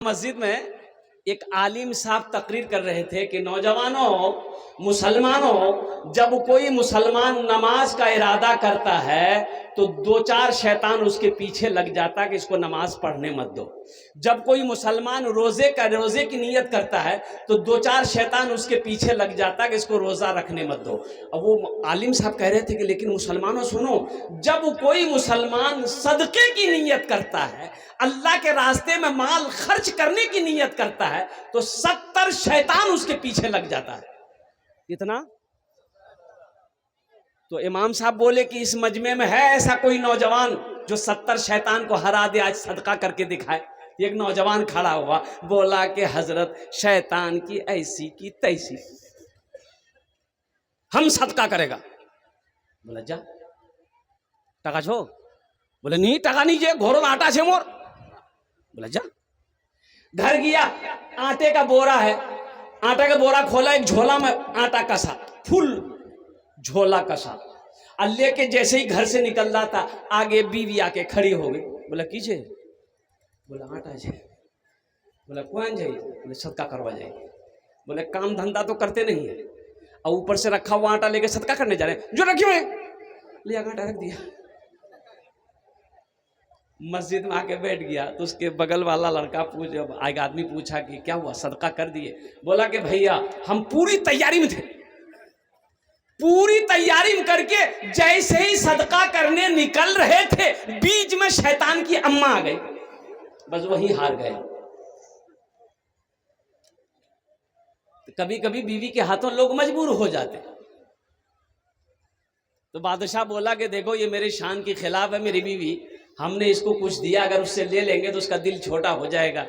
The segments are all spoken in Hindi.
मस्जिद में एक आलिम साहब तकरीर कर रहे थे कि नौजवानों, मुसलमानों, जब कोई मुसलमान नमाज का इरादा करता है तो दो चार शैतान उसके पीछे लग जाता है कि इसको नमाज पढ़ने मत दो। जब कोई मुसलमान रोजे की नीयत करता है तो दो चार शैतान उसके पीछे लग जाता है कि इसको रोजा रखने मत दो। अब वो आलिम साहब कह रहे थे कि लेकिन मुसलमानों सुनो, जब कोई मुसलमान सदके की नीयत करता है, अल्लाह के रास्ते में माल खर्च करने की नीयत करता है तो 70 शैतान उसके पीछे लग जाता है। कितना? तो इमाम साहब बोले कि इस मजमे में है ऐसा कोई नौजवान जो 70 शैतान को हरा दे, आज सदका करके दिखाए। एक नौजवान खड़ा हुआ, बोला कि हजरत शैतान की ऐसी की तैसी, हम सदका करेगा। बोला जा टका छो। बोले नहीं टका नहीं जे, घोरो आटा छे मोर। बोला जा। घर गया, आटे का बोरा है, आटा का बोरा खोला, एक झोला में आटा कसा, फुल झोला कसा, और लेके जैसे ही घर से निकल रहा था आगे बीवी आके खड़ी हो गई। बोला कीजिए। बोला आटा छे। बोला कौन जाइए? बोले सदका करवा जाइए। बोले काम धंधा तो करते नहीं है और ऊपर से रखा हुआ आटा लेके सदका करने जा रहे हैं, जो रखियो है ले आटा रख दिया। मस्जिद में आके बैठ गया तो उसके बगल वाला लड़का एक आदमी पूछा कि क्या हुआ, सदका कर दिए? बोला कि भैया हम पूरी तैयारी में थे, पूरी तैयारी में करके जैसे ही सदका करने निकल रहे थे बीच में शैतान की अम्मा आ गई, बस वही हार गए। कभी कभी बीवी के हाथों लोग मजबूर हो जाते। तो बादशाह बोला कि देखो ये मेरे शान के खिलाफ है, मेरी बीवी, हमने इसको कुछ दिया, अगर उससे ले लेंगे तो उसका दिल छोटा हो जाएगा,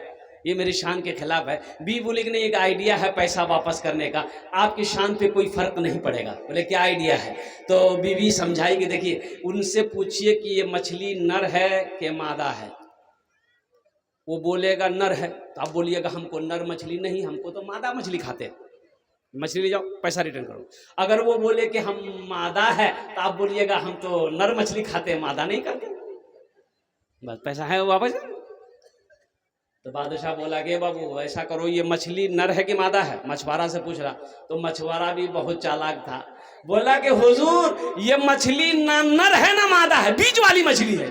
ये मेरी शान के खिलाफ है। बीवी बोले कि नहीं, एक आइडिया है पैसा वापस करने का, आपकी शान पे कोई फर्क नहीं पड़ेगा। बोले क्या आइडिया है? तो बीवी समझाई कि देखिए, उनसे पूछिए कि ये मछली नर है कि मादा है। वो बोलेगा नर है तो आप बोलिएगा हमको नर मछली नहीं, हमको तो मादा मछली खाते हैं, मछली ले जाओ, पैसा रिटर्न करो। अगर वो बोले कि हम मादा है तो आप बोलिएगा हम तो नर मछली खाते हैं, मादा नहीं करते, बस पैसा है वो वापस। तो बादशाह बोला कि बाबू ऐसा करो, ये मछली नर है कि मादा है? मछुआरा से पूछ रहा। तो मछुआरा भी बहुत चालाक था, बोला कि हुजूर ये मछली ना नर है ना मादा है, बीच वाली मछली है।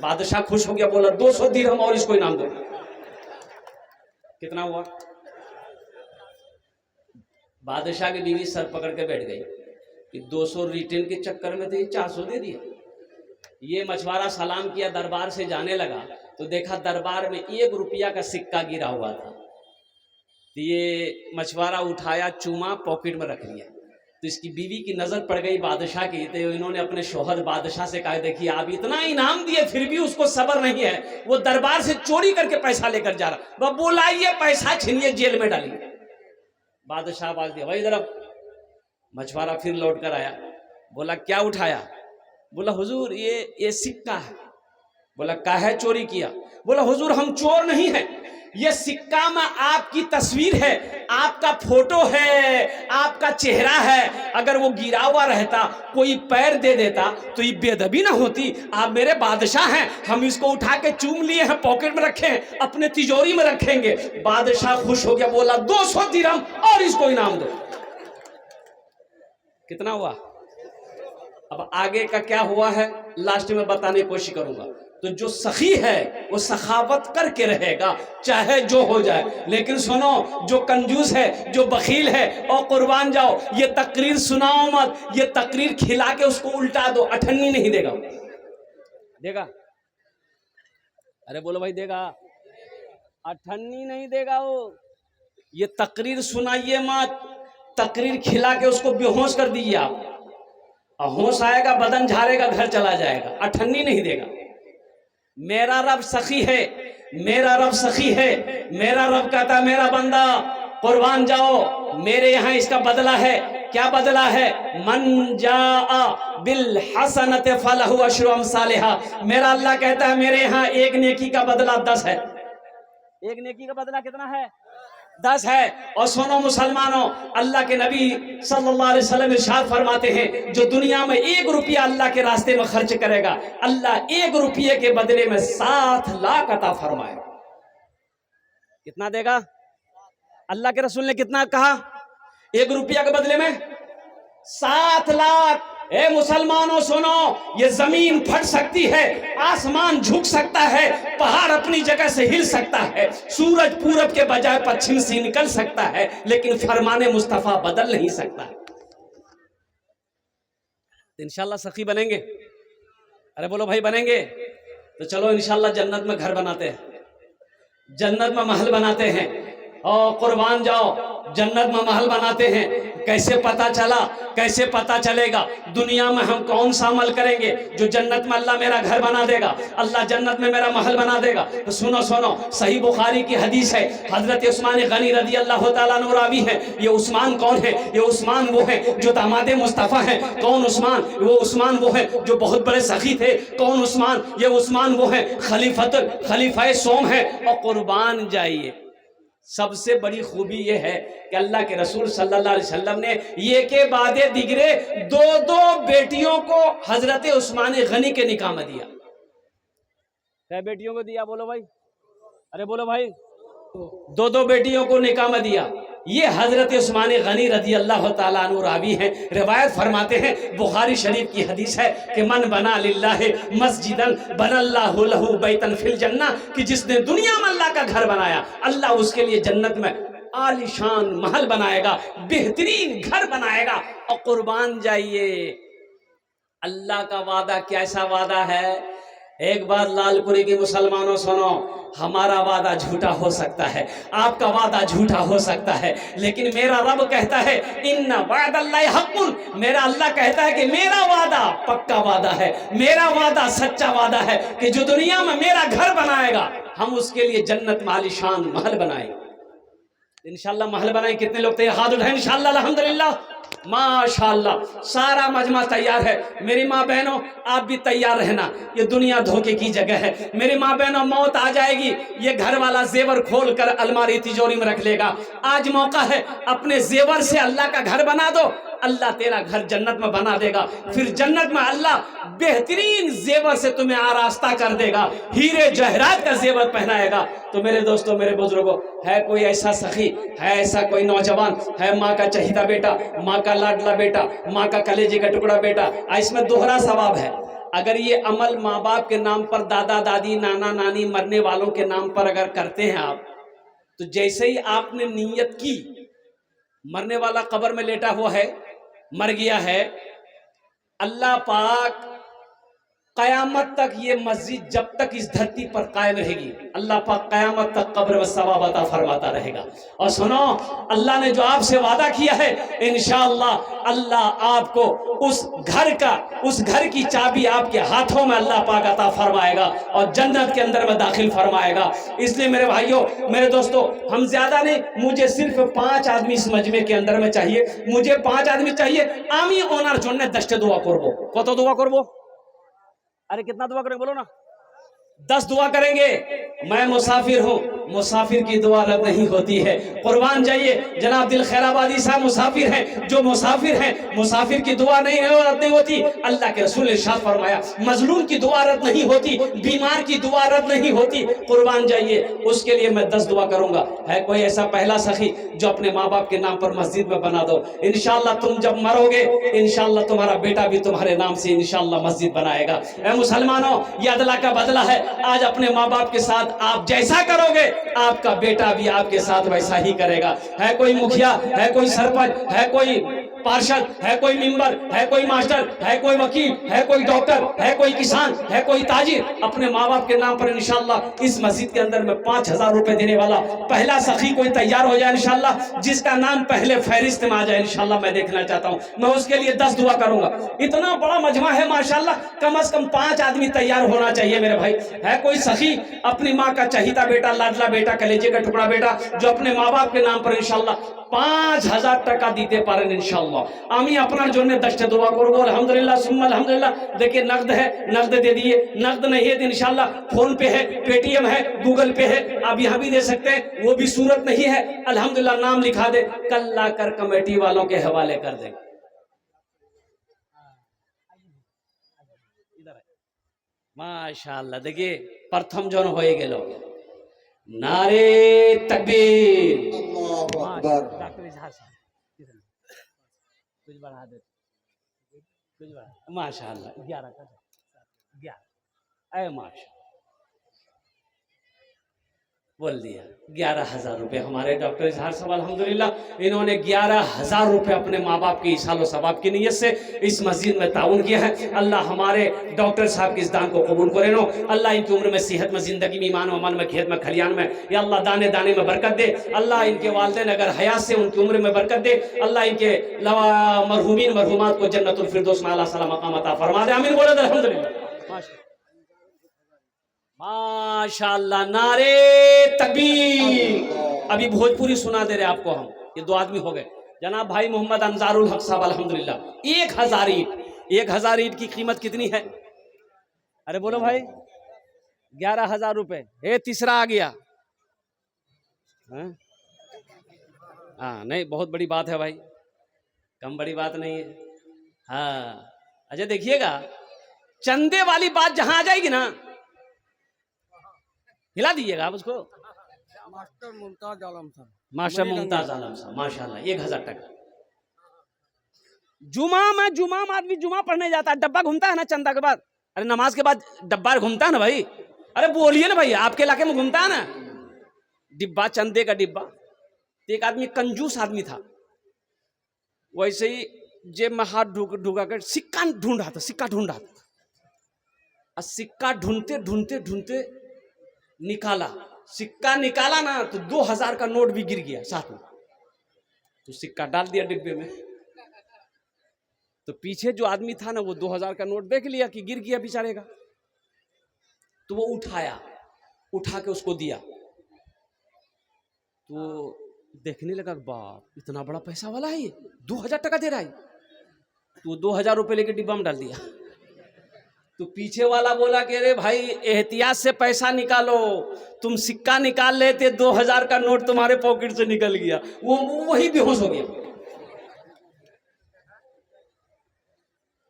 बादशाह खुश हो गया, बोला 200 दिरहम और इसको इनाम दो। कितना हुआ? बादशाह की बीवी सर पकड़ के बैठ गई कि 200 रिटर्न के चक्कर में तो ये 400 दे दिए। ये मछुआरा सलाम किया, दरबार से जाने लगा तो देखा दरबार में 1 रुपया का सिक्का गिरा हुआ था। तो ये मछुआरा उठाया, चूमा, पॉकेट में रख लिया। तो इसकी बीवी की नजर पड़ गई बादशाह की, तो इन्होंने अपने शौहर बादशाह से कहा देखिए आप इतना इनाम दिए फिर भी उसको सब्र नहीं है, वो दरबार से चोरी करके पैसा लेकर जा रहा। वह बोलाइए पैसा छीनिए, जेल में डालिए। बादशाह आवाज दिया भाई तरफ। मछुआरा फिर लौट कर आया, बोला क्या उठाया? बोला हुजूर ये सिक्का है। बोला काहे चोरी किया? बोला हुजूर हम चोर नहीं है, ये सिक्का में आपकी तस्वीर है, आपका फोटो है, आपका चेहरा है, अगर वो गिरा हुआ रहता, कोई पैर दे देता तो ये बेअदबी ना होती। आप मेरे बादशाह हैं, हम इसको उठा के चूम लिए हैं, पॉकेट में रखे हैं, अपने तिजोरी में रखेंगे। बादशाह खुश हो गया, बोला 200 दिरहम और इसको इनाम दो। कितना हुआ? अब आगे का क्या हुआ है लास्ट में बताने की कोशिश करूंगा। तो जो सखी है वो सखावत करके रहेगा चाहे जो हो जाए, लेकिन सुनो जो कंजूस है, जो बखील है, और कुर्बान जाओ, ये तकरीर सुनाओ मत, ये तकरीर खिला के उसको उल्टा दो, अठन्नी नहीं देगा। देगा? अरे बोलो भाई देगा? अठन्नी नहीं देगा वो। ये तकरीर सुनाइए मत, तकरीर खिला के उसको बेहोश कर दीजिए आप, होश आएगा, बदन झाड़ेगा, घर चला जाएगा, अठन्नी नहीं देगा। मेरा रब सखी है, मेरा रब सखी है, मेरा रब कहता है मेरा बंदा कुर्बान जाओ, मेरे यहाँ इसका बदला है। क्या बदला है? मन जाआ बिल हसनत फलहु अशरु अमसालिहा। मेरा अल्लाह कहता है मेरे यहाँ एक नेकी का बदला 10 है। एक नेकी का बदला कितना है? 10 है। और सुनो मुसलमानों, अल्लाह के नबी सल्लल्लाहु अलैहि वसल्लम इरशाद फरमाते हैं जो दुनिया में 1 रुपया अल्लाह के रास्ते में खर्च करेगा, अल्लाह 1 रुपये के बदले में 7 लाख अता फरमाएगा। कितना देगा? अल्लाह के रसूल ने कितना कहा? 1 रुपया के बदले में 7 लाख। ए मुसलमानों सुनो, ये जमीन फट सकती है, आसमान झुक सकता है, पहाड़ अपनी जगह से हिल सकता है, सूरज पूरब के बजाय पश्चिम से निकल सकता है, लेकिन फरमाने मुस्तफा बदल नहीं सकता। इंशाल्लाह सखी बनेंगे? अरे बोलो भाई बनेंगे? तो चलो इंशाल्लाह जन्नत में घर बनाते हैं, जन्नत में महल बनाते हैं, और कुर्बान जाओ, जन्नत में महल बनाते हैं। कैसे पता चला? कैसे पता चलेगा? दुनिया में हम कौन सा अमल करेंगे जो जन्नत में अल्लाह मेरा घर बना देगा, अल्लाह जन्नत में मेरा महल बना देगा? तो सुनो सुनो, सही बुखारी की हदीस है, हजरत उस्मान गनी रजी अल्लाह तआला अन्हु रावी है। ये उस्मान कौन है? ये उस्मान वो है जो दामादे मुस्तफ़ा है। कौन उस्मान? वो उस्मान वो है जो बहुत बड़े सखी थे। कौन उस्मान? ये उस्मान वो है खलीफा सोम है। और कुर्बान जाइए, सबसे बड़ी खूबी यह है कि अल्लाह के रसूल सल्लल्लाहु अलैहि वसल्लम ने ये के बादे दिगरे 2 बेटियों को हजरत उस्मान गनी के निकाह में दिया। क्या बेटियों को दिया? बोलो भाई, अरे बोलो भाई। 2 बेटियों को निकाह में दिया। ये हजरत उस्मान गनी रजी अल्लाह तआला अन्हु रावी हैं। रिवायत फरमाते हैं, बुखारी शरीफ की हदीस है कि मन बना लिल्लाहि मस्जिदन बनल्लाहु लहु बैतन फिल जन्ना, कि जिसने दुनिया में अल्लाह का घर बनाया, अल्लाह उसके लिए जन्नत में आलीशान महल बनाएगा, बेहतरीन घर बनाएगा। और कुर्बान जाइए, अल्लाह का वादा कैसा वादा है? एक बार लालपुरी के मुसलमानों सुनो, हमारा वादा झूठा हो सकता है, आपका वादा झूठा हो सकता है, लेकिन मेरा रब कहता है इन्ना वादल्लाहि हक़्क़ुन, मेरा अल्लाह कहता है कि मेरा वादा पक्का वादा है, मेरा वादा सच्चा वादा है कि जो दुनिया में मेरा घर बनाएगा, हम उसके लिए जन्नत में आलीशान महल बनाएंगे। इंशाल्लाह महल बनाए। कितने लोग तैयार? हाथ उठाएं। इंशाल्लाह, अल्हम्दुलिल्लाह, माशाल्लाह, सारा मजमा तैयार है। मेरी माँ बहनों, आप भी तैयार रहना, ये दुनिया धोखे की जगह है। मेरी माँ बहनों, मौत आ जाएगी, ये घर वाला जेवर खोल कर अलमारी तिजोरी में रख लेगा। आज मौका है, अपने जेवर से अल्लाह का घर बना दो, अल्लाह तेरा घर जन्नत में बना देगा। फिर जन्नत में अल्लाह बेहतरीन जेवर से तुम्हें आरास्ता कर देगा, हीरे जहरात का जेवर पहनाएगा। तो मेरे दोस्तों, मेरे बुजुर्गों, है कोई ऐसा सखी, है ऐसा कोई नौजवान, है माँ का चहीता बेटा, माँ का लाडला बेटा, माँ का कलेजे का टुकड़ा बेटा? इसमें दोहरा सवाब है। अगर ये अमल माँ बाप के नाम पर, दादा दादी नाना नानी मरने वालों के नाम पर अगर करते हैं आप, तो जैसे ही आपने नीयत की, मरने वाला कब्र में लेटा हुआ है, मर गया है, अल्लाह पाक कयामत तक ये मस्जिद जब तक इस धरती पर कायम रहेगी, अल्लाह पाक कयामत तक कब्र में सवाब अता फरमाता रहेगा। और सुनो, अल्लाह ने जो आपसे वादा किया है, इंशाअल्लाह अल्लाह आपको उस घर की चाबी आपके हाथों में अल्लाह पाक अता फरमाएगा और जन्नत के अंदर में दाखिल फरमाएगा। इसलिए मेरे भाइयों, मेरे दोस्तों, हम ज्यादा नहीं, मुझे सिर्फ 5 आदमी इस मजमे के अंदर में चाहिए। मुझे 5 आदमी चाहिए। आमी ओनार जोड़ने 10 दुआ करबो। कत दुआ करबो? अरे कितना दुआ करेंगे? बोलो ना। 10 दुआ करेंगे। मैं मुसाफिर हूँ, मुसाफिर की दुआ रद्द नहीं होती है। कुर्बान जाइए, जनाब दिल खैराबादी साहब मुसाफिर हैं, जो मुसाफिर हैं, मुसाफिर की दुआ रद्द नहीं होती। अल्लाह के रसूल ने इरशाद फरमाया, मजलूम की दुआ रद्द नहीं होती, बीमार की दुआ रद्द नहीं होती। कुर्बान जाइए, उसके लिए मैं 10 दुआ करूंगा। है कोई ऐसा पहला सखी जो अपने माँ बाप के नाम पर मस्जिद में बना दो? इंशाअल्लाह तुम जब मरोगे, इंशाअल्लाह तुम्हारा बेटा भी तुम्हारे नाम से इंशाअल्लाह मस्जिद बनाएगा। ऐ मुसलमानों, ये अदला का बदला है। आज अपने माँ बाप के साथ आप जैसा करोगे, आपका बेटा भी आपके साथ वैसा ही करेगा। है कोई मुखिया, है कोई सरपंच, है कोई पार्षद, है कोई मेंबर, है कोई मास्टर, है कोई वकील, है कोई डॉक्टर, है कोई किसान, है कोई ताजिर, अपने माँ बाप के नाम पर इंशाअल्लाह इस मस्जिद के अंदर में 5000 रुपए देने वाला पहला सखी कोई तैयार हो जाए इंशाअल्लाह, जिसका नाम पहले फहरिस्त में आ जाए इंशाअल्लाह, मैं देखना चाहता हूँ। मैं उसके लिए 10 दुआ करूंगा। इतना बड़ा मजमा है माशाअल्लाह, कम से कम 5 आदमी तैयार होना चाहिए मेरे भाई। है कोई सखी, अपनी माँ का चहीता बेटा, लाडला बेटा, कलेजे का टुकड़ा बेटा, जो अपने माँ बाप के नाम पर इंशाअल्लाह 5000 টাকা দিতে পারেন इंशाअल्लाह। আমি আপনার জন্য 10টা দোয়া করব। अल्हम्दुलिल्लाह सुम्मा अल्हम्दुलिल्लाह। देखिए नगद है, नगद दे दिए, नगद नहीं है तो इंशाअल्लाह फोन पे है, पेटीएम है, गूगल पे है, आप यहाँ भी दे सकते हैं, वो भी सूरत नहीं है। अल्हम्दुलिल्लाह नाम लिखा दे, कल लाकर कमेटी वालों के हवाले कर देंगे। माशाअल्लाह, देखिए प्रथम जन हो गए। नारे तकबीर। अल्लाहु अकबर। डॉक्टर इजहार साहब कुछ बढ़ा दे, कुछ बढ़ा, माशाअल्लाह 11 कर 11। ऐ माशा बोल दिया 11,000 रुपये हमारे डॉक्टर इजहार साहब अल्हम्दुलिल्लाह इन्होंने 11,000 रुपये अपने माँ बाप की इसालो सवाब की नीयत से इस मस्जिद में ताउन किया है। अल्लाह हमारे डॉक्टर साहब के इस दान को कबूल करे नो। अल्लाह इनकी उम्र में सेहत में, ज़िंदगी में, ईमान में, अमल में, खेत में, खलियान में, या अल्लाह दाने दाने में बरकत दे। अल्लाह इनके वालिदैन अगर हयात से उनकी उम्र में बरकत दे। अल्लाह इनके मरहूमीन मरहूमात को जन्नतुल फिरदौस में अल्लाह सला मकाम अता फरमा दे। आमीन बोले अल्हम्दुलिल्लाह। माशाअल्लाह नारे तकबीर। अभी भोजपुरी सुना दे रहे आपको हम, ये 2 आदमी हो गए। जनाब भाई मोहम्मद अंसारुल हक साहब अल्हम्दुलिल्लाह 1000 ईंट। 1000 ईंट की कीमत कितनी है? अरे बोलो भाई 11,000 रुपए। ये तीसरा आ गया। हाँ नहीं बहुत बड़ी बात है भाई, कम बड़ी बात नहीं है। हाँ अच्छा देखिएगा, चंदे वाली बात जहां आ जाएगी ना हिला दीजिएगा आप उसको। मास्टर मुमताज आलम साहब, मास्टर मुमताज आलम साहब माशाल्लाह 1000 टका। जुमा में आदमी जुमा पढ़ने जाता है, डब्बा घूमता है ना चंदा के बाद। अरे नमाज के बाद डब्बा घूमता है ना भाई। अरे बोलिए ना भाई, आपके इलाके में घूमता है ना डिब्बा, चंदे का डिब्बा। तो एक आदमी कंजूस आदमी था, वैसे ही जेब में हाथ ढुका कर सिक्का ढूंढ रहा था, सिक्का ढूंढ रहा था। और सिक्का ढूंढते ढूंढते ढूंढते निकाला, सिक्का निकाला ना तो 2000 का नोट भी गिर गया साथ में। तो सिक्का डाल दिया डिब्बे में। तो पीछे जो आदमी था ना वो 2000 का नोट देख लिया कि गिर गया बेचारे का। तो वो उठाया, उठा के उसको दिया। तो देखने लगा बाप इतना बड़ा पैसा वाला है ये, 2000 टका दे रहा है। तो 2000 रुपये लेके डिब्बा में डाल दिया। तो पीछे वाला बोला कि अरे भाई एहतियात से पैसा निकालो, तुम सिक्का निकाल लेते 2000 का नोट तुम्हारे पॉकेट से निकल गया। वो वही बेहोश हो गया।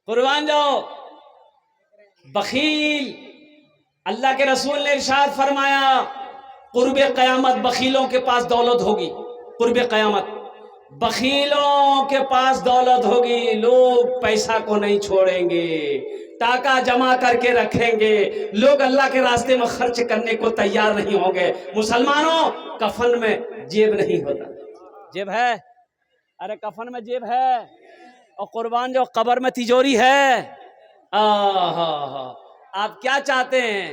कुर्बान जाओ बखील। अल्लाह के रसूल ने इरशाद फरमाया कुर्बे क़यामत बखीलों के पास दौलत होगी। कुर्बे क़यामत बखीलों के पास दौलत होगी। लोग पैसा को नहीं छोड़ेंगे, टाका जमा करके रखेंगे। लोग अल्लाह के रास्ते में खर्च करने को तैयार नहीं होंगे। मुसलमानों कफन में जेब नहीं होता। जेब है, अरे कफन में जेब है, और कुर्बान जो कब्र में तिजोरी है। आप क्या चाहते हैं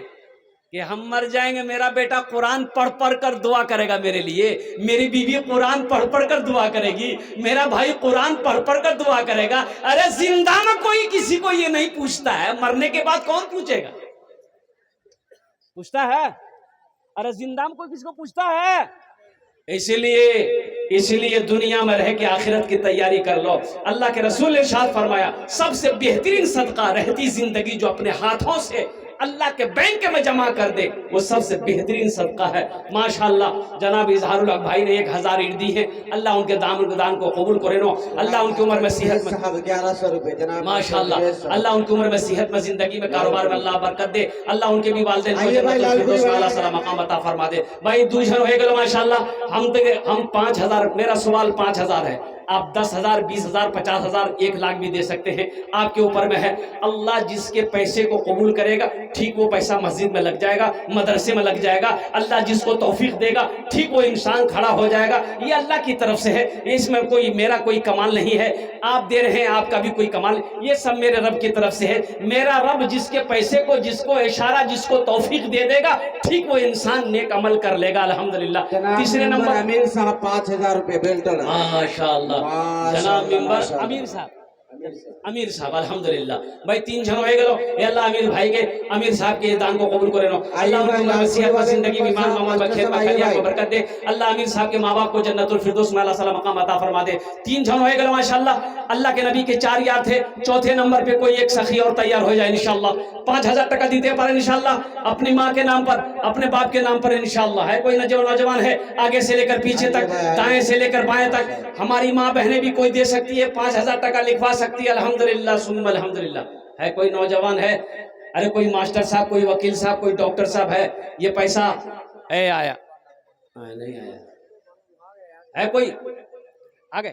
कि हम मर जाएंगे, मेरा बेटा कुरान पढ़ पढ़ कर दुआ करेगा मेरे लिए, मेरी बीवी कुरान पढ़ पढ़ कर दुआ करेगी, मेरा भाई कुरान पढ़ पढ़ कर दुआ करेगा। अरे जिंदा में कोई किसी को ये नहीं पूछता है, मरने के बाद कौन पूछेगा? पूछता है? अरे जिंदा में कोई किसी को पूछता है? इसलिए दुनिया में रह के आखिरत की तैयारी कर लो। अल्लाह के रसूल ने इरशाद फरमाया सबसे बेहतरीन सदका रहती जिंदगी जो अपने हाथों से अल्लाह के बैंक में जमा कर दे, वो सबसे बेहतरीन सदका है। माशाअल्लाह जनाब इजहारुल हक भाई ने 1000 ईंट दी है। अल्लाह उनके दान को कबूल करे नो। अल्लाह उनकी उम्र में सेहत में 1100 रुपए जनाब माशाअल्लाह, अल्लाह उनकी उम्र में सेहत में, जिंदगी में, कारोबार में अल्लाह बरकत दे। अल्लाह उनके भी वालिदैन को मकाम अता फरमा दे। भाई दूसरा हो गया माशाअल्लाह। हम 5000, मेरा सवाल 5000 है। आप 10,000, 20,000, 50,000, 1 लाख भी दे सकते हैं, आपके ऊपर में है। अल्लाह जिसके पैसे को कबूल करेगा ठीक वो पैसा मस्जिद में लग जाएगा, मदरसे में लग जाएगा। अल्लाह जिसको तौफीक देगा ठीक वो इंसान खड़ा हो जाएगा। ये अल्लाह की तरफ से है, इसमें कोई मेरा कोई कमाल नहीं है। आप दे रहे हैं, आपका भी कोई कमाल, ये सब मेरे रब की तरफ से है। मेरा रब जिसके पैसे को, जिसको इशारा, जिसको तौफीक दे देगा ठीक वो इंसान नेक अमल कर लेगा अल्हम्दुलिल्लाह। तीसरे नंबर अमीर साहब 5000 रुपए बेल्टन। माशाअल्लाह जनाब मेंबर अमीर साहब अल्हम्दुलिल्लाह। भाई 3 जन हो गए। अल्लाह अमीर भाई के, अमीर साहब के दान को कबूल करे नो। अल्लाह उनको सेहत में, जिंदगी में, ईमान में, खेत में, खलियान में बरकत दे। अल्लाह अमीर साहब के माँ बाप को जन्नतुल फिरदौस में अल्लाह सला मकाम अता फरमा दे। 3 जन हो गए माशाअल्लाह। अल्लाह के नबी के 4 यार थे, चौथे नंबर पे कोई एक सखी और तैयार हो जाए इंशाअल्लाह। 5000 टका दीते पर इंशाअल्लाह, अपनी माँ के नाम पर, अपने बाप के नाम पर इंशाअल्लाह। है कोई नौजवान है आगे से लेकर पीछे तक, दाएं से लेकर बाएं तक, हमारी माँ बहनें भी कोई दे सकती है, 5000 टका लिखवा सकती है अल्हम्दुलिल्लाह सुम्मा अल्हम्दुलिल्लाह। है कोई नौजवान है, अरे कोई मास्टर साहब, कोई वकील साहब, कोई डॉक्टर साहब है, ये पैसा है आया हाँ, नहीं आया है कोई। आगे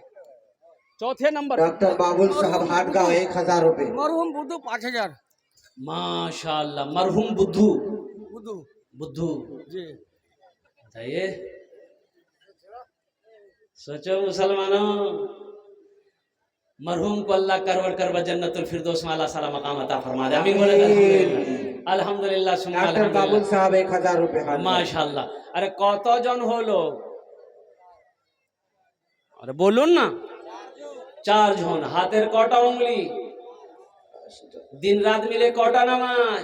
चौथे नंबर डॉक्टर बाबुल साहब हाटगांव 1000 रुपए। मरहूम बुद्धू 5000 माशाल्लाह, मरहूम बुद्धू बुद्धू बुद्धू जी। बताइए, सोचो मुसलमानों, मरहूम को अल्लाह करवड़ करवा जन्नतुल फिरदौस में आला साला मकाम अता फरमा दे। आमीन बोले अल्हम्दुलिल्लाह, अल्हम्दुलिल्लाह सुम्मा डॉक्टर बाबुल अल्हम्दुलिल्लाह। साहब 1000 रुपए हाटगांव। माशाल्लाह। अरे कत जन हलो, अरे बोलुन ना, 4 जन। हाथेर कटा उंगली, दिन रात मिले कटा नमाज,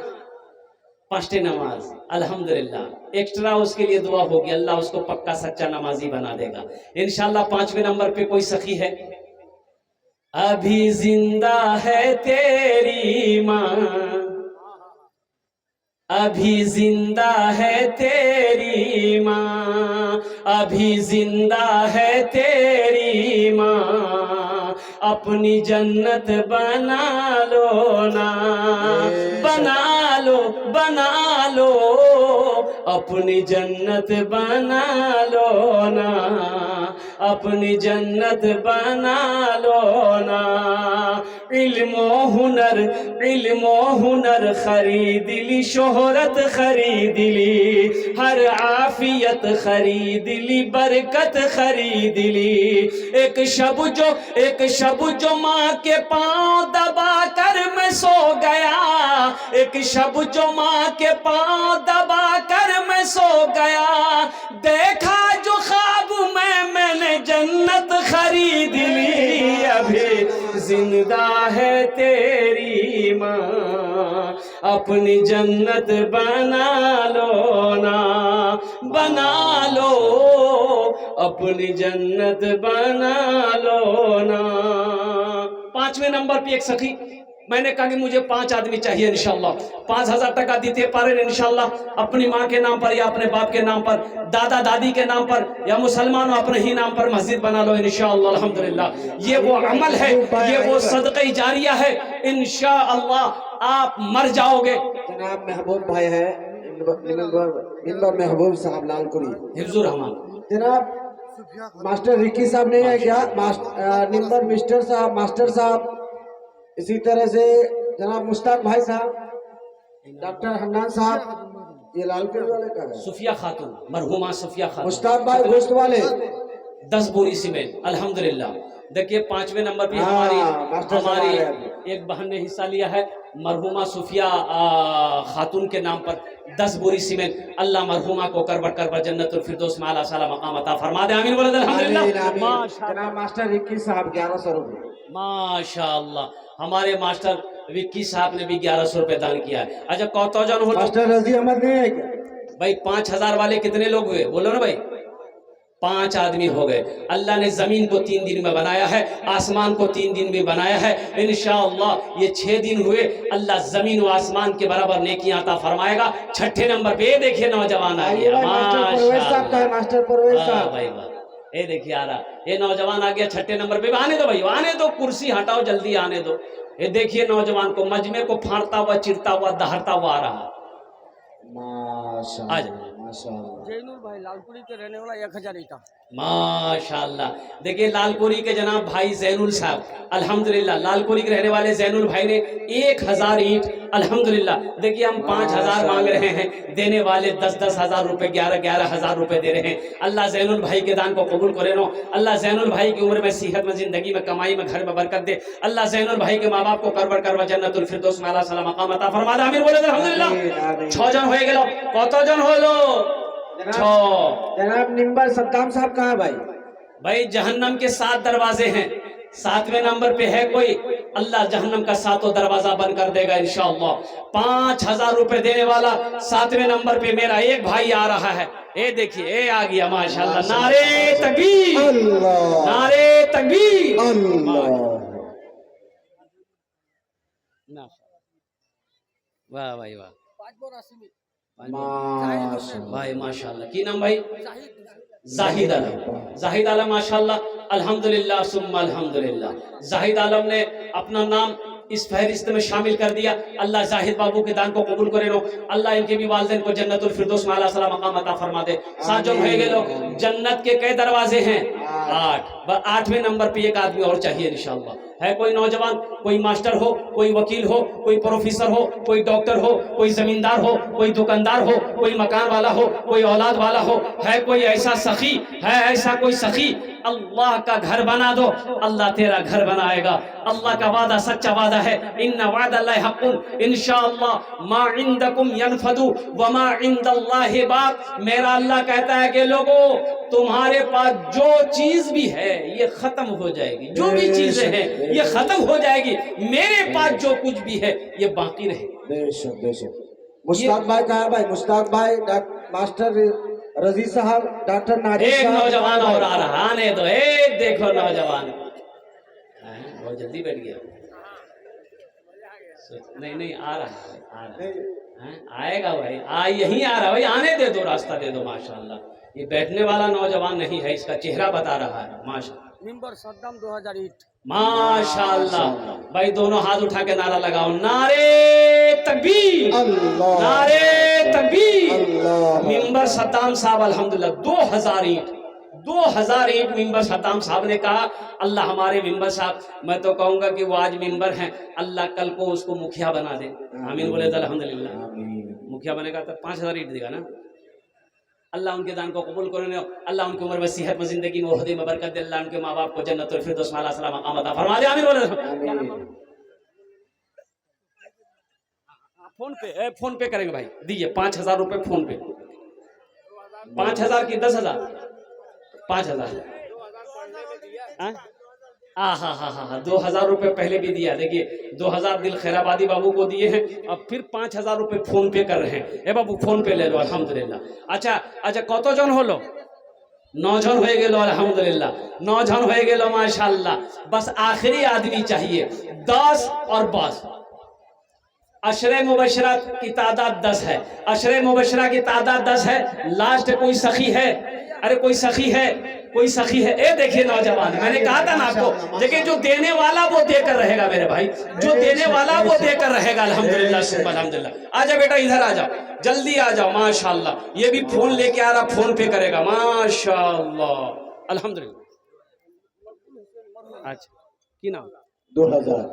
5टे नमाज। अल्हम्दुलिल्लाह, एक्स्ट्रा उसके लिए दुआ होगी, अल्लाह उसको पक्का सच्चा नमाजी बना देगा इंशाल्लाह। 5वें नंबर पे कोई सखी है, अभी जिंदा है तेरी माँ, अभी जिंदा है तेरी माँ, अभी जिंदा है तेरी माँ, अपनी जन्नत बना लो ना, बना लो बना लो, अपनी जन्नत बना लो ना, अपनी जन्नत बना लो ना। इल्मो हुनर खरीद ली, शोहरत खरीद ली, हर आफियत खरीद ली, बरकत खरीद ली। एक शब जो माँ के पाँव दबा कर मैं सो गया, एक शब जो माँ के पाँव दबा कर मैं सो गया, देखा जो ख्वाब मैंने जन्नत खरीद ली। अभी जिंदा है तेरी माँ, अपनी जन्नत बना लो ना, बना लो, अपनी जन्नत बना लो ना। 5वें नंबर पे एक सखी, मैंने कहा कि मुझे 5 आदमी चाहिए इंशाल्लाह। 5000 टका देते पारे इंशाल्लाह, अपनी माँ के नाम पर या अपने बाप के नाम पर, दादा दादी के नाम पर, या मुसलमानों अपने ही नाम पर मस्जिद बना लो इंशाल्लाह। अल्हम्दुलिल्लाह, ये वो अमल है, ये वो सदक़े जारिया है, इंशाअल्लाह आप मर जाओगे। जनाब महबूब भाई है, मिंबर महबूब साहब लालकुड़ी। हिफ्जुर रहमान। जनाब मास्टर रिकी साहब नहीं है क्या? मिंबर मिस्टर साहब, मास्टर साहब, इसी तरह से जनाब मुश्ताक भाई साहब, डॉक्टर हन्नान साहब, ये लालकुड़ी वाले का है। सुफिया खातून, मरहुमा सुफिया खातून। मुश्ताक भाई गोश्त वाले 10 बोरी सीमेंट। अल्हम्दुलिल्लाह। देखिए 5वें नंबर पे मास्टर साहब हमारी आ गए। एक बहन ने हिस्सा लिया है, मरहुमा सुफिया खातून के नाम पर 10 बोरी सीमेंट। अल्लाह मरहुमा को करबर जन्नतुल फिरदौस में आला साला मकाम अता फरमा दे। आमीन बोले अल्हम्दुलिल्लाह। जनाब मास्टर रिकी साहब 1100 रुपए। माशाअल्लाह, हमारे मास्टर विक्की साहब ने भी 1100 रुपए दान किया है। अच्छा कौतो जन हो मास्टर रजी अहमद नहीं है क्या? भाई 5000 वाले कितने लोग हुए बोलो ना भाई? 5 आदमी हो गए। अल्लाह ने जमीन को 3 दिन में बनाया है, आसमान को 3 दिन में बनाया है। इंशाअल्लाह ये 6 दिन हुए, अल्लाह जमीन और आसमान के बराबर नेकियां अता फरमाएगा। 6ठे नंबर पे ये देखिए नौजवान आ गया। मास्टर परवेज साहब भाई वाह, ये देखिए आ रहा, ये नौजवान आ गया 6ठे नंबर पे। आने दो भाई, आने दो, कुर्सी हटाओ जल्दी, आने दो। ये देखिए नौजवान को मजमे को फाड़ता हुआ, चिरता हुआ, दहाड़ता हुआ आ रहा। माशाअल्लाह माशाअल्लाह। जैनुल भाई लालपुरी के रहने वाला 1000 ईटा। माशाअल्लाह। देखिए लालपुरी के जनाब भाई जैनुल साहब, अल्हम्दुलिल्लाह, लालपुरी के रहने वाले जैनुल भाई ने 1000 ईंट। अल्हम्दुलिल्लाह। देखिए हम 5000 मांग रहे हैं, देने वाले 10-10 हजार रुपए, 11-11 हजार रुपए दे रहे हैं। अल्लाह जैनुल भाई के दान को कबूल करे नो। अल्लाह जैनुल भाई की उम्र में, सेहत में, जिंदगी में, कमाई में, घर में बरकत दे। अल्लाह जैनुल भाई के माँ बाप को करवा जन्नतुल फिरदौस में आला साला मकाम अता फरमा दे। आमीन बोले अल्हम्दुलिल्लाह। 6 जन हो गेलो, कत जन होलो? 6। जनाब निम्बर सद्दाम साहब कहाँ भाई? भाई जहन्नम के 7 दरवाजे हैं, 7वें नंबर पे है कोई, अल्लाह जहन्नम का 7वां दरवाजा बंद कर देगा इंशाअल्लाह। 5000 रुपए देने वाला 7वें नंबर पे मेरा एक भाई आ रहा है। ये देखिए, ये आ गया माशाअल्लाह। नारे तकबीर, अल्लाह नारे तकबीर, अल्लाह। वाह भाई वाह, 5 बोरा सीमेंट। माशाअल्लाह भाई माशाअल्लाह। की नाम भाई? जाहिद आलम। जाहिद आलम माशाअल्लाह, अल्हम्दुलिल्लाह सुम्मा अल्हम्दुलिल्लाह। जाहिद आलम ने अपना नाम इस फहरिस्त में शामिल कर दिया। अल्लाह जाहिद बाबू के दान को कबूल करे लो, अल्लाह इनके भी वालिदैन को जन्नतुल फिरदौस में आला सला मकाम अता फरमा दे। साजो है लो, जन्नत के कई दरवाजे हैं? 8। 8वें नंबर पे एक आदमी और चाहिए इंशाअल्लाह। है कोई नौजवान, कोई मास्टर हो, कोई वकील हो, कोई प्रोफेसर हो, कोई डॉक्टर हो, कोई जमींदार हो, कोई दुकानदार हो, कोई मकान वाला हो, कोई औलाद वाला हो, है कोई ऐसा सखी, है ऐसा कोई सखी, अल्लाह का घर बना दो, अल्लाह तेरा घर बनाएगा। अल्लाह का वादा सच्चा वादा है, इन्ना वादल्लाहि हक़्क़ुन इंशाअल्लाह मा इंदकुम यनफदु व मा इंदल्लाहि बाक़। मेरा अल्लाह कहता है कि लोगों, तुम्हारे पास जो चीज भी है ये खत्म हो जाएगी, जो भी चीजें हैं ये खत्म हो जाएगी, मेरे पास जो कुछ भी है ये बाकी रहेगी। बेशक बेशक। मुश्ताक भाई कहा भाई? मुश्ताक भाई, मास्टर रजी साहब, डॉक्टर नाजिर एक साहब, नौजवान और आ रहा, आने दो। एक देखो नौजवान बहुत जल्दी बैठ गया। नहीं नहीं आ रहा है, आ रहा है, आएगा भाई, यही आ रहा भाई, आने दे दो, रास्ता दे दो। माशाल्लाह ये बैठने वाला नौजवान नहीं है, इसका चेहरा बता रहा है। माशाल्लाह मिंबर सद्दाम 2008। माशाल्लाह भाई, दोनों हाथ उठा के नारा लगाओ, नारे तकबीर, नारे तकबीर। मिंबर सद्दाम साहब अल्हम्दुलिल्लाह 2000 ईंट, 2000 ईंट मिंबर सद्दाम साहब ने कहा। अल्लाह हमारे मिंबर साहब, मैं तो कहूंगा कि वो आज मिंबर हैं, अल्लाह कल को उसको मुखिया बना दे। आमीन बोले तो अल्हम्दुलिल्लाह। मुखिया बनेगा तो 5000 ईंट देगा ना। अल्लाह उनके दान को कबूल करे, अल्लाह उनकी उम्र में सेहत में जिंदगी में ओहदे में बरकत दे, अल्लाह उनके माँ बाप को जन्नतुल फिरदौस में आला सला मकाम अता फरमा दे। आमीन बोले। फोन पे करेंगे भाई, दीजिए 5000 रुपए फोन पे। 5000 की 10,000, 5000। हाँ 2000 रुपए पहले भी दिया। देखिए 2000 दिल खैराबादी बाबू को दिए हैं, अब फिर 5000 रुपए फोन पे कर रहे हैं। ए बाबू फोन पे ले लो अल्हम्दुलिल्लाह। अच्छा कत जन हलो? 9 जन हो गेलो अल्हम्दुलिल्लाह, 9 जन हो गेलो माशाल्लाह। बस आखिरी आदमी चाहिए, 10 और बस। अशरे मुबशरा की तादाद 10 है, अशरे मुबशरा की तादाद 10 है। लास्ट कोई सखी है? अरे कोई सखी है, कोई सखी है? ए देखिए नौजवान, मैंने कहा था ना आपको, देखिए जो देने वाला वो देकर रहेगा मेरे भाई, जो देने वाला वो देकर रहेगा। अल्हम्दुलिल्लाह अल्हम्दुलिल्लाह। आजा बेटा, इधर आ जाओ, जल्दी आ जाओ। माशाल्लाह ये भी फोन लेके आ रहा, फोन पे करेगा। माशाल्लाह अल्हम्दुलिल्लाह। अच्छा की नाम? 2000।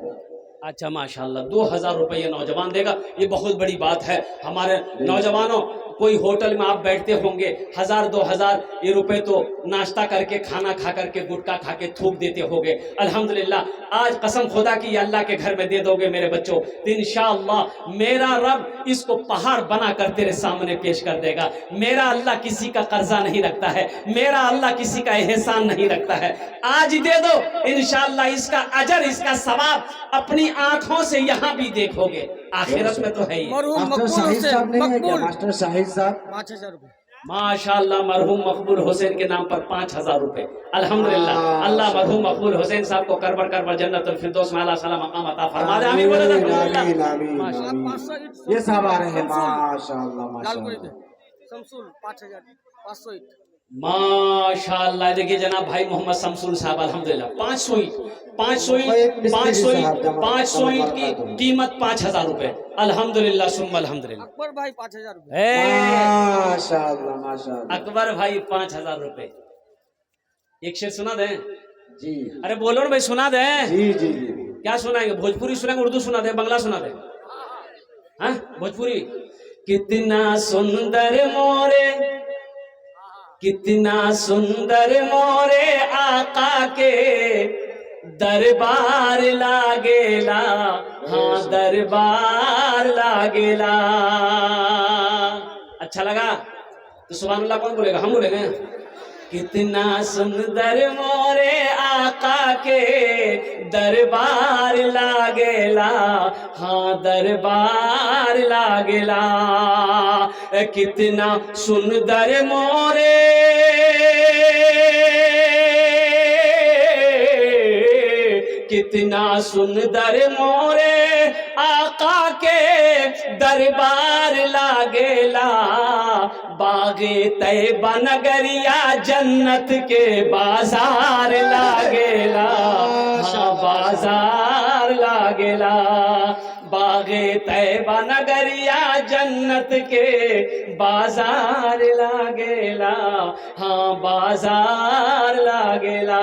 अच्छा माशाल्लाह 2000 रुपए ये नौजवान देगा, ये बहुत बड़ी बात है। हमारे नौजवानों, कोई होटल में आप बैठते होंगे, 1000-2000 ये रुपए तो नाश्ता करके, खाना खा करके, गुटखा खा के थूक देते होंगे। अल्हम्दुलिल्लाह आज कसम खुदा की अल्लाह के घर में दे दोगे मेरे बच्चों, तो इंशाअल्लाह मेरा रब इसको पहाड़ बना कर तेरे सामने पेश कर देगा। मेरा अल्लाह किसी का कर्जा नहीं रखता है, मेरा अल्लाह किसी का एहसान नहीं रखता है। आज दे दो, इंशाअल्लाह इसका अजर, इसका सवाब अपनी आंखों से यहाँ भी देखोगे, आखिरत में तो है ही। मास्टर शाहिद साहब नहीं है क्या? मास्टर शाहिद साहब 5000 रुपए। माशाल्लाह मरहूम मकबूल हुसैन के नाम पर 5000 रुपए। अल्हम्दुलिल्लाह अल्लाह मरहूम मकबूल हुसैन साहब को करबर जन्नतुल फिरदौस में आला सला मकाम अता फरमा दे। आमीन बोलो अल्हम्दुलिल्लाह। ये सब आ रहे हैं माशाल्लाह माशाल्लाह। शमसुल 5500 ईंट। माशाल्लाह देखिए जनाब भाई मोहम्मद शमसुल साहब अल्हम्दुलिल्लाह 500 ईंट की कीमत 5000 रुपए। अल्हम्दुलिल्लाह सुम्मा अल्हम्दुलिल्लाह। अकबर भाई 5000 रुपए। माशाल्लाह माशाल्लाह। अकबर भाई 5000 रुपए। एक शेर सुना दें जी? अरे बोलो ना भाई, सुना दें। जी जी जी। क्या सुनाएंगे? भोजपुरी सुनाएंगे, उर्दू सुना दे, बांग्ला सुना दे? हाँ भोजपुरी। कितना सुंदर मोरे, कितना सुंदर मोरे आका के दरबार लागेला, हाँ दरबार लागेला। अच्छा लगा तो सुभान अल्लाह कौन बोलेगा? हम बोलेंगे। कितना सुंदर मोरे आका के दरबार लागेला, हाँ दरबार लागेला। कितना सुंदर मोरे, कितना सुंदर मोरे आका के दरबार लागेला। बागे तैबा नगरिया जन्नत के बाजार लागेला, हाँ बाजार लागे। लागेला, बागे तैबा नगरिया जन्नत के बाजार लागेला, हाँ बाजार लागेला।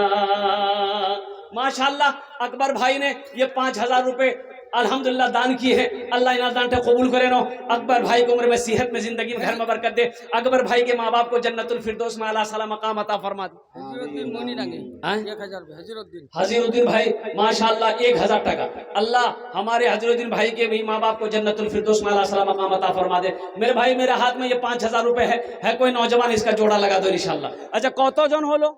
माशाल्लाह अकबर भाई ने ये 5,000 रुपए अल्हम्दुलिल्लाह दान किए हैं। अल्लाह इना दान को कबूल करे नो। अकबर भाई को उम्र में सेहत में जिंदगी में घर में बरकत दे। अकबर भाई के माँ बाप को जन्नतुल फिरदौस में आला सला मकाम अता फरमा दे। हजीरुद्दीन मोनी रंगे हाँ? 1000 रुपये हजीरुद्दीन। हजीरुद्दीन भाई माशाल्लाह 1000 टका। अल्लाह हमारे हजीरुद्दीन भाई के भी माँ बाप को जन्नतुल फिरदौस में आला सला मकाम अता फरमा दे। मेरे भाई मेरे हाथ में ये 5,000 रुपए है कोई नौजवान इसका जोड़ा लगा दो इंशाल्लाह। अच्छा कौतो जन हो लो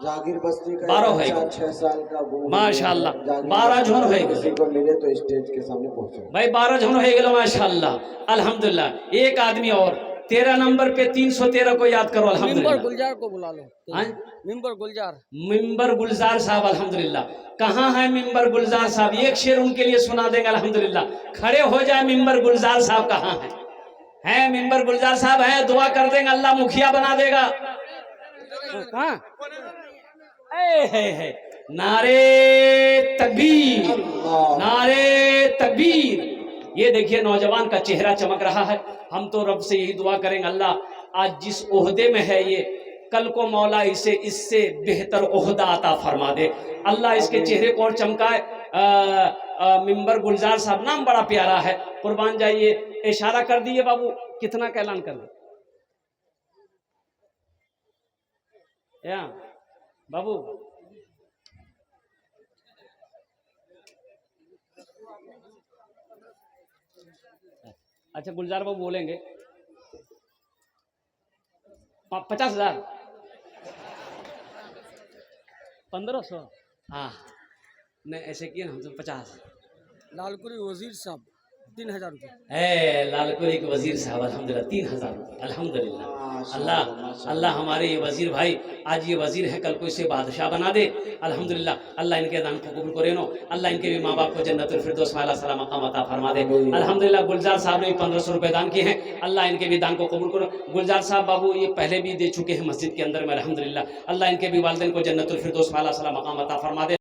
जागीर बस्ती का 12 है। 6 साल का गुम माशाल्लाह जागीर 12 झोन हो किसी को मिले तो स्टेज के सामने पहुंचे। भाई 12 झोन हो गए माशाल्लाह अल्हम्दुलिल्लाह। एक आदमी और 13 नंबर पे 313 को याद करो मिंबर अल्हम्दुलिल्लाह। गुलजार को बुला लो। हाँ? मिंबर गुलजार। मिंबर गुलजार साहब अल्हम्दुलिल्लाह। कहाँ है मिंबर गुलजार साहब? एक शेर उनके लिए सुना देंगे अल्हम्दुलिल्लाह। खड़े हो जाए मिंबर गुलजार साहब कहाँ है मिंबर गुलजार साहब हैं, दुआ कर देंगे अल्लाह मुखिया बना देगा। कहाँ है नारे तकबीर, नारे तकबीर। ये देखिए नौजवान का चेहरा चमक रहा है। हम तो रब से यही दुआ करेंगे अल्लाह आज जिस ओहदे में है ये कल को मौला इसे इससे बेहतर ओहदा अता फरमा दे। अल्लाह इसके चेहरे को और चमकाए। मिंबर गुलजार साहब नाम बड़ा प्यारा है, कुर्बान जाइए। इशारा कर दिए बाबू, कितना का ऐलान कर दे या बाबू? अच्छा गुलजार बाबू बोलेंगे 50,000 1500। हाँ नहीं ऐसे किए ना हम तो 50। लालकुरी वजीर साहब 3,000 रुपये। है लालकुरी के वजीर साहब अल्हम्दुलिल्लाह 3,000 रुपये अल्हम्दुलिल्लाह। अल्लाह अल्लाह हमारे ये वजीर भाई आज ये वजीर है कल को इसे बादशाह बना दे अल्हम्दुलिल्लाह। अल्लाह इनके दान को कबूल करे नो। अल्लाह इनके भी माँ बाप को जन्नतुल फिरदौस में आला सला मकाम अता फरमा दे अल्हम्दुलिल्लाह। गुलजार साहब ने 1500 रुपये दान किए हैं, अल्लाह इनके भी दान को कबूल करो। गुलजार साहब बाबू ये पहले भी दे चुके हैं मस्जिद के अंदर में अल्हम्दुलिल्लाह। अल्लाह इनके भी वालिदैन को जन्नतुल फिरदौस में आला सला मकाम अता फरमा दे।